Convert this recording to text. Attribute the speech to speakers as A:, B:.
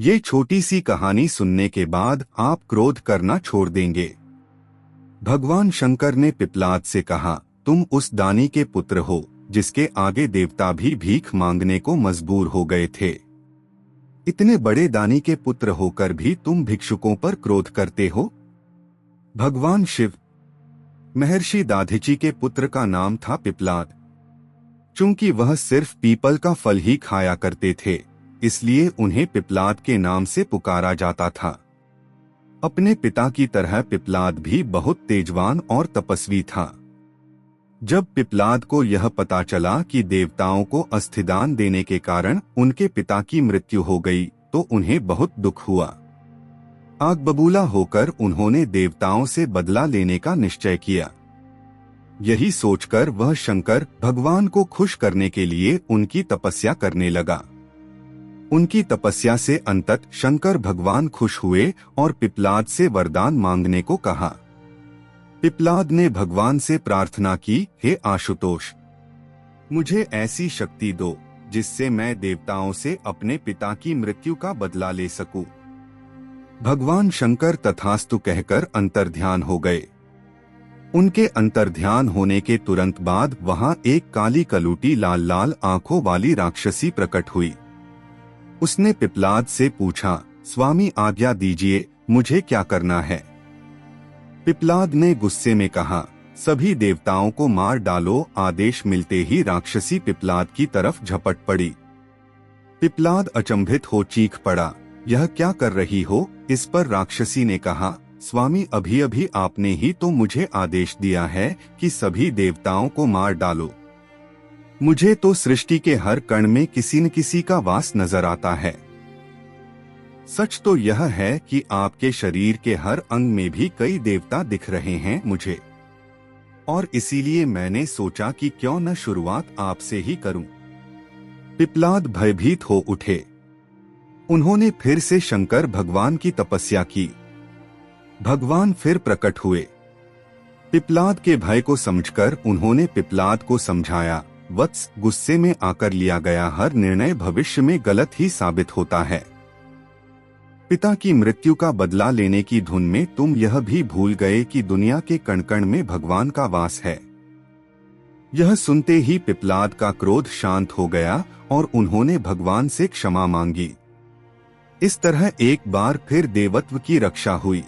A: ये छोटी सी कहानी सुनने के बाद आप क्रोध करना छोड़ देंगे। भगवान शंकर ने पिप्पलाद से कहा, तुम उस दानी के पुत्र हो जिसके आगे देवता भी भीख मांगने को मजबूर हो गए थे। इतने बड़े दानी के पुत्र होकर भी तुम भिक्षुकों पर क्रोध करते हो। भगवान शिव महर्षि दाधिची के पुत्र का नाम था पिप्पलाद। चूंकि वह सिर्फ पीपल का फल ही खाया करते थे, इसलिए उन्हें पिप्पलाद के नाम से पुकारा जाता था। अपने पिता की तरह पिप्पलाद भी बहुत तेजवान और तपस्वी था। जब पिप्पलाद को यह पता चला कि देवताओं को अस्थिदान देने के कारण उनके पिता की मृत्यु हो गई, तो उन्हें बहुत दुख हुआ। आग बबूला होकर उन्होंने देवताओं से बदला लेने का निश्चय किया। यही सोचकर वह शंकर भगवान को खुश करने के लिए उनकी तपस्या करने लगा। उनकी तपस्या से अंततः शंकर भगवान खुश हुए और पिप्पलाद से वरदान मांगने को कहा। पिप्पलाद ने भगवान से प्रार्थना की, हे आशुतोष, मुझे ऐसी शक्ति दो जिससे मैं देवताओं से अपने पिता की मृत्यु का बदला ले सकूं। भगवान शंकर तथास्तु कहकर अंतर्ध्यान हो गए। उनके अंतर्ध्यान होने के तुरंत बाद वहां एक काली कलूटी लाल लाल आंखों वाली राक्षसी प्रकट हुई। उसने पिप्पलाद से पूछा, स्वामी आज्ञा दीजिए, मुझे क्या करना है? पिप्पलाद ने गुस्से में कहा, सभी देवताओं को मार डालो। आदेश मिलते ही राक्षसी पिप्पलाद की तरफ झपट पड़ी। पिप्पलाद अचंभित हो चीख पड़ा, यह क्या कर रही हो? इस पर राक्षसी ने कहा, स्वामी अभी अभी आपने ही तो मुझे आदेश दिया है कि सभी देवताओं को मार डालो। मुझे तो सृष्टि के हर कण में किसी न किसी का वास नजर आता है। सच तो यह है कि आपके शरीर के हर अंग में भी कई देवता दिख रहे हैं मुझे, और इसीलिए मैंने सोचा कि क्यों न शुरुआत आपसे ही करूं। पिप्पलाद भयभीत हो उठे। उन्होंने फिर से शंकर भगवान की तपस्या की। भगवान फिर प्रकट हुए। पिप्पलाद के भय को समझकर उन्होंने पिप्पलाद को समझाया, वत्स, गुस्से में आकर लिया गया हर निर्णय भविष्य में गलत ही साबित होता है। पिता की मृत्यु का बदला लेने की धुन में तुम यह भी भूल गए कि दुनिया के कण कण में भगवान का वास है। यह सुनते ही पिप्पलाद का क्रोध शांत हो गया और उन्होंने भगवान से क्षमा मांगी। इस तरह एक बार फिर देवत्व की रक्षा हुई।